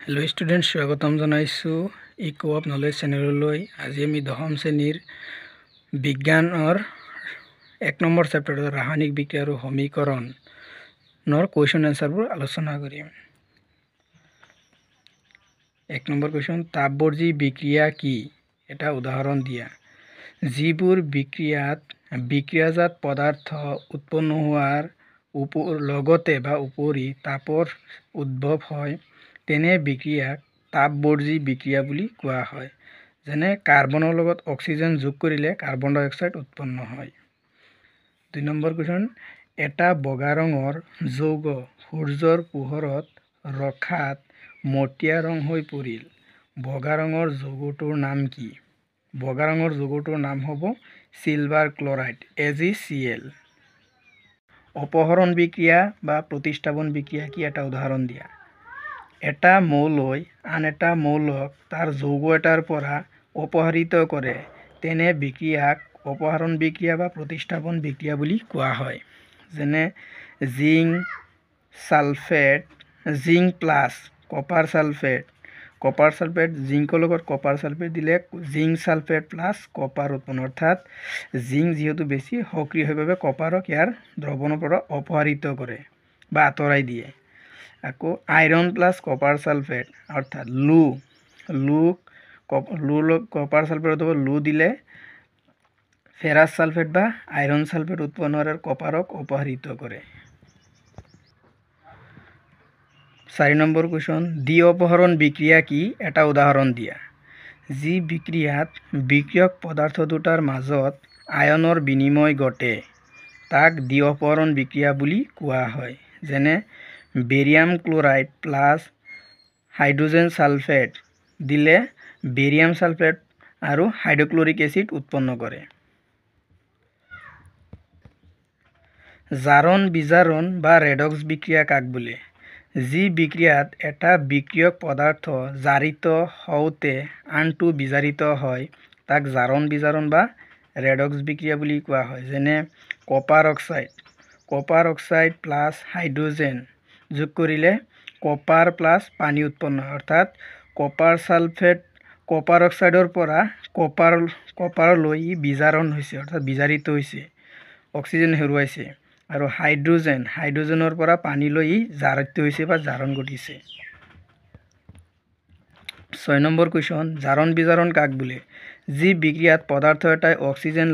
Hello' students, স্বাগতম জনাইছোঁ eco of knowledge চেনেললৈ। আজি আমি 10ম শ্ৰেণীৰ বিজ্ঞানৰ 1 নম্বৰ চেপ্টাৰৰ ৰাসায়নিক বিক্ৰিয়া আৰু সমীকৰণৰ কুৱেশ্যন এনচাৰবোৰ আলোচনা কৰিম। 1 নম্বৰ কুৱেশ্যন, তাপবৰ্জী বিক্ৰিয়া কি? এটা উদাহৰণ দিয়া। যিবোৰ বিক্ৰিয়াত বিক্ৰিয়াজাত পদাৰ্থ উৎপন্ন হোৱাৰ লগতে বা উপৰি তাপৰ উদ্ভৱ হয়, তেনে বিক্ৰিয়াক তাপবৰ্জী বিক্ৰিয়া বুলি কোৱা হয়। যেনে কাৰ্বনৰ লগত অক্সিজেন যোগ কৰিলে কাৰ্বন ডাই অক্সাইড উৎপন্ন হয়। 2 নম্বৰ কুৱেশ্যন, এটা বগা ৰঙৰ যৌগ সূৰ্যৰ পোহৰত ৰখাত মটীয়া ৰং হৈ পৰিল। বগা ৰঙৰ যৌগটোৰ নাম কি? বগা ৰঙৰ যৌগটোৰ নাম হ'ব চিলভাৰ ক্লৰাইড AgCl। অপহৰণ বিক্ৰিয়া বা প্ৰতিস্থাপন বিক্ৰিয়া কি? এটা উদাহৰণ দিয়া। এটা মৌলই আন এটা মৌলক তাৰ যৌগ এটাৰ পৰা অপহৰিত কৰে, তেনে বিক্ৰিয়াক অপহৰণ বিক্ৰিয়া বা প্ৰতিস্থাপন বিক্ৰিয়া বুলি কোৱা হয়। যেনে zinc sulphate, zinc plus copper sulphate, জিংকৰ লগত কপাৰ সালফেট দিলে জিংক সালফেট প্লাছ কপাৰ উৎপন্ন, অৰ্থাৎ জিংক যিহেতু বেছি সক্ৰিয় হয় বাবে কপাৰক ইয়াৰ দ্ৰৱণৰ পৰা অপহৰিত কৰে বা আঁতৰাই দিয়ে। আকৌ আইৰণ প্লাছ কপাৰ সালফেট, অৰ্থাৎ কপাৰ সালফেট লু দিলে ফেৰাছ সালফেট বা আইৰণ সালফেট উৎপন্ন হোৱাৰ কপাৰক অপহৰিত কৰে। 4 নম্বৰ কুৱেশ্যন, দ্বি অপহৰণ বিক্ৰিয়া কি? এটা উদাহৰণ দিয়া। যি বিক্ৰিয়াত বিক্ৰিয়ক পদাৰ্থ দুটাৰ মাজত আয়নৰ বিনিময় ঘটে, তাক দ্বি অপহৰণ বিক্ৰিয়া বুলি কোৱা হয়। যেনে barium chloride plus hydrogen sulphate দিলে বেৰিয়াম সালফেট আৰু হাইড্ৰক্লৰিক এচিড উৎপন্ন কৰে। জাৰণ বিজাৰণ বা ৰেডক্স বিক্ৰিয়া কাক বোলে? যি বিক্ৰিয়াত এটা বিক্ৰিয়ক পদাৰ্থ জাৰিত হওঁতে আনটো বিজাৰিত হয়, তাক জাৰণ বিজাৰণ বা ৰেডক্স বিক্ৰিয়া বুলি কোৱা হয়। যেনে কপাৰ অক্সাইড প্লাছ হাইড্ৰজেন যোগ কৰিলে কপাৰ প্লাছ পানী উৎপন্ন হয়, অৰ্থাৎ কপাৰ অক্সাইডৰ পৰা কপাৰলৈ বিজাৰণ হৈছে, অৰ্থাৎ বিজাৰিত হৈছে, অক্সিজেন হেৰুৱাইছে। আৰু হাইড্ৰজেনৰ পৰা পানীলৈ জাৰিত হৈছে বা জাৰণ ঘটিছে। 6 নম্বৰ কুৱেশ্যন, জাৰণ বিজাৰণ কাক বোলে? যি বিক্ৰিয়াত পদাৰ্থ এটাই অক্সিজেন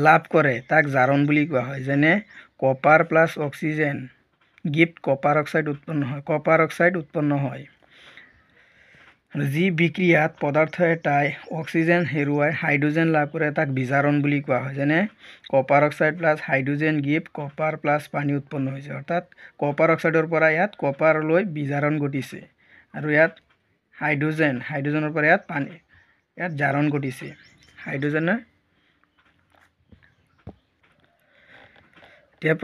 লাভ কৰে তাক জাৰণ বুলি কোৱা হয়। যেনে copper plus oxygen gives copper oxide উৎপন্ন হয়। যি বিক্ৰিয়াত পদাৰ্থ এটাই অক্সিজেন হেৰুৱাই হাইড্ৰজেন লাভ কৰে তাক বিজাৰণ বুলি কোৱা হয়। যেনে copper oxide plus hydrogen gives copper plus পানী উৎপন্ন হৈছে, অৰ্থাৎ কপাৰ অক্সাইডৰ পৰা ইয়াত কপাৰলৈ বিজাৰণ ঘটিছে আৰু ইয়াত হাইড্ৰজেনৰ পৰা ইয়াত জাৰণ ঘটিছে। এতিয়া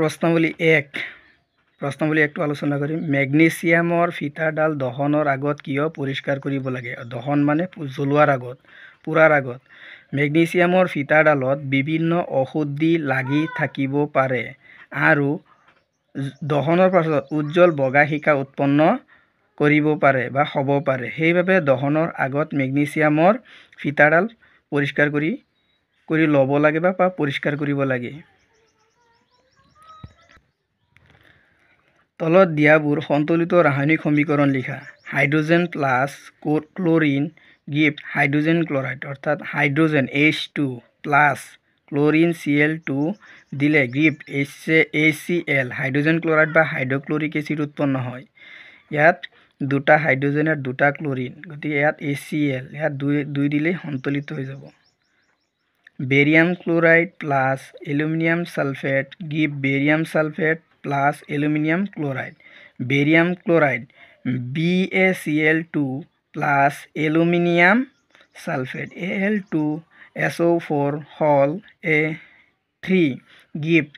প্ৰশ্নাৱলী 1টো আলোচনা কৰিম। মেগনেছিয়ামৰ ফিটাডাল দহনৰ আগত কিয় পৰিষ্কাৰ কৰিব লাগে? দহন মানে জ্বলোৱাৰ আগত, পোৰাৰ আগত। মেগনেছিয়ামৰ ফিটাডালত বিভিন্ন অশুদ্ধি লাগি থাকিব পাৰে আৰু দহনৰ পাছত উজ্জ্বল বগা শিখা উৎপন্ন কৰিব পাৰে বা হ'ব পাৰে। সেইবাবে দহনৰ আগত মেগনেছিয়ামৰ ফিটাডাল পৰিষ্কাৰ কৰি ল'ব লাগে বা পৰিষ্কাৰ কৰিব লাগে। তলত দিয়াবোৰ সন্তুলিত ৰাসায়নিক সমীকৰণ লিখা। Hydrogen plus chlorine gives hydrogen chloride, অৰ্থাৎ hydrogen H2 plus chlorine Cl2 দিলে গিভ্ট HCl হাইড্ৰজেন ক্লৰাইড বা হাইড্ৰক্লৰিক এচিড উৎপন্ন হয়। ইয়াত দুটা হাইড্ৰজেন আৰু দুটা ক্লৰিন, গতিকে ইয়াত HCl, ইয়াত 2 দিলেই সন্তুলিত হৈ যাব। Barium chloride plus aluminium sulphate gives barium sulphate plus aluminium chloride. Barium chloride BaCl2 plus aluminium sulphate Al2SO4 হল A3 গিভ্ট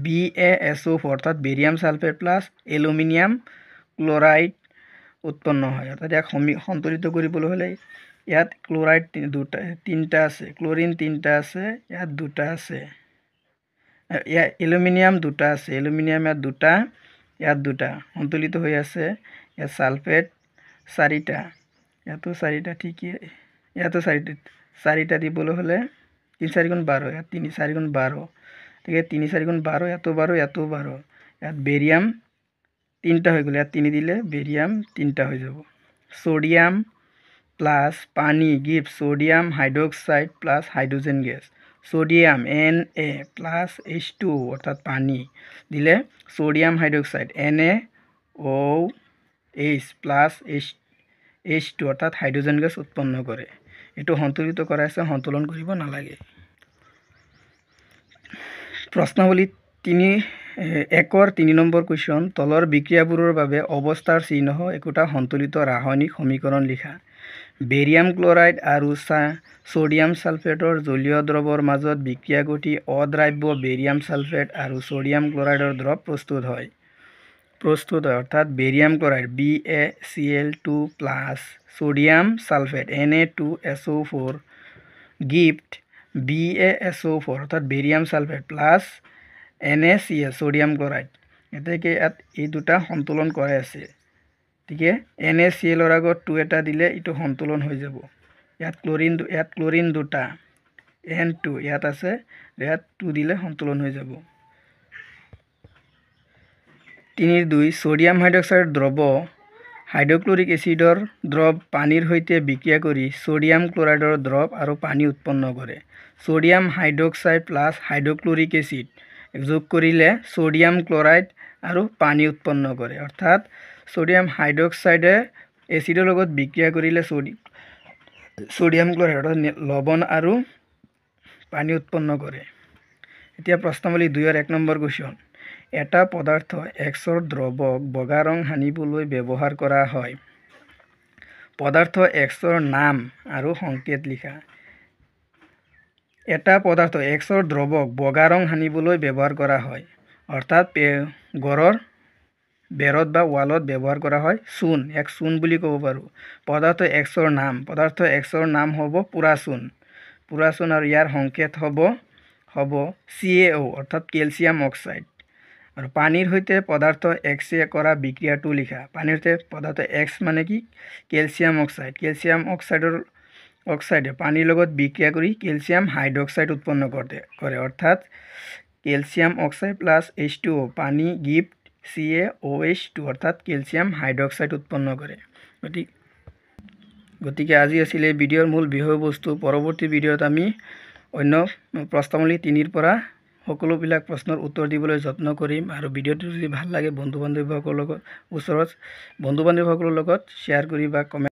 BaSO4, অৰ্থাৎ barium sulphate plus aluminium chloride উৎপন্ন হয়। অৰ্থাৎ ইয়াক সন্তুলিত কৰিবলৈ হ'লে ইয়াত ক্লৰাইড 3টা আছে, ক্লৰিন 3টা আছে, ইয়াত 2টা আছে, ইয়াত এলুমিনিয়াম 2টা আছে, এলুমিনিয়াম ইয়াত 2টা, ইয়াত 2টা সন্তুলিত হৈ আছে। ইয়াত চাৰিটা, ইয়াতো চাৰিটা, ঠিকেই। ইয়াতো চাৰিটা দিবলৈ হ'লে 3 4 গুণ 12, ইয়াত 3 4 গুণ 12, গতিকে 3 4 গুণ 12, ইয়াতো 12, ইয়াতো 12, ইয়াত বেৰিয়াম 3টা হৈ গ'ল, ইয়াত 3 দিলে বেৰিয়াম 3টা হৈ যাব। সোডিয়াম প্লাস পানি give sodium hydroxide plus hydrogen gas. Sodium Na plus H2O অর্থাৎ পানি দিলে sodium hydroxide NaOH plus H2 অর্থাৎ হাইড্রোজেন গ্যাস উৎপন্ন করে। এটো সন্তুলিত করা আছে, সন্তুলন কৰিব নালাগে। প্ৰশ্নাৱলী 1ৰ 3 নম্বৰ কুৱেশ্যন, তলৰ বিক্ৰিয়াবোৰৰ বাবে অৱস্থাৰ চিহ্ন একোটা সন্তুলিত ৰাসায়নিক সমীকৰণ লিখা। বেৰিয়াম ক্লৰাইড আৰু সোডিয়াম সালফেটৰ জলীয় দ্ৰৱৰ মাজত বিক্ৰিয়া ঘটি অদ্ৰাব্য বেৰিয়াম সালফেট আৰু সোডিয়াম ক্লৰাইডৰ দ্ৰৱ প্ৰস্তুত হয় অৰ্থাৎ barium chloride BaCl2 plus sodium sulphate Na2SO4 gift BaSO4 অৰ্থাৎ barium sulphate plus NaCl sodium chloride. এতেকে ইয়াত এই দুটা সন্তুলন কৰাই আছে, ঠিক আছে। NaCl ৰ আগত 2 এটা দিলে ইটো সন্তুলন হৈ যাব। ইয়াত ক্লোৰিন দুটা N2 ইয়াত আছে, ইয়াত 2 দিলে সন্তুলন হৈ যাব। 3.2 সোডিয়াম হাইড্রক্সাইড দ্রব হাইড্রোক্লোরিক এসিডৰ দ্ৰৱ পানীৰ সৈতে বিক্ৰিয়া কৰি সোডিয়াম ক্লোৰাইডৰ দ্ৰৱ আৰু পানী উৎপন্ন কৰে। Sodium hydroxide plus hydrochloric acid যোগ কৰিলে সোডিয়াম ক্লোৰাইড আৰু পানী উৎপন্ন কৰে, অৰ্থাৎ সোডিয়াম হাইড্ৰক্সাইডে এসিডৰ লগত বিক্ৰিয়া কৰিলে সোডিয়াম ক্লোৰাইড লৱণ আৰু পানী উৎপন্ন কৰে। এতিয়া প্ৰশ্নাৱলী 2ৰ 1 নম্বৰ কুৱেশ্যন, এটা পদাৰ্থ Xৰ দ্ৰৱক বগা ৰং সানিবলৈ ব্যৱহাৰ কৰা হয়। পদাৰ্থ Xৰ নাম আৰু সংকেত লিখা। এটা পদাৰ্থ Xৰ দ্ৰৱক বগা ৰং সানিবলৈ ব্যৱহাৰ কৰা হয়, অৰ্থাৎ গড়ৰ বেৰত বা ৱালত ব্যৱহাৰ কৰা হয় চূণ, এক চূণ বুলি ক'ব পাৰোঁ। পদাৰ্থ Xৰ নাম হ'ব পুৰা চূণ আৰু ইয়াৰ সংকেত হ'ব CaO অৰ্থাৎ কেলছিয়াম অক্সাইড। আৰু পানীৰ সৈতে পদাৰ্থ X কৰা বিক্ৰিয়াটো লিখা। পানীৰ সৈতে পদাৰ্থ X মানে কি? কেলছিয়াম অক্সাইডে পানীৰ লগত বিক্ৰিয়া কৰি কেলছিয়াম হাইড্ৰক্সাইড উৎপন্ন কৰে, অৰ্থাৎ কেলছিয়াম অক্সাইড প্লাস H2O পানী গিফট CaOH2 অৰ্থাৎ কেলছিয়াম হাইড্ৰক্সাইড উৎপন্ন কৰে। গতিকে আজি আছিল এই ভিডিঅ'ৰ মূল বিষয়বস্তু। পৰৱৰ্তী ভিডিঅ'ত আমি অন্য প্ৰশ্নাৱলী 3ৰ পৰা সকলোবিলাক প্ৰশ্নৰ উত্তৰ দিবলৈ যত্ন কৰিম। আৰু ভিডিঅ'টো যদি ভাল লাগে বন্ধু বান্ধৱীসকলৰ লগত শ্বেয়াৰ কৰি বা কমেণ্ট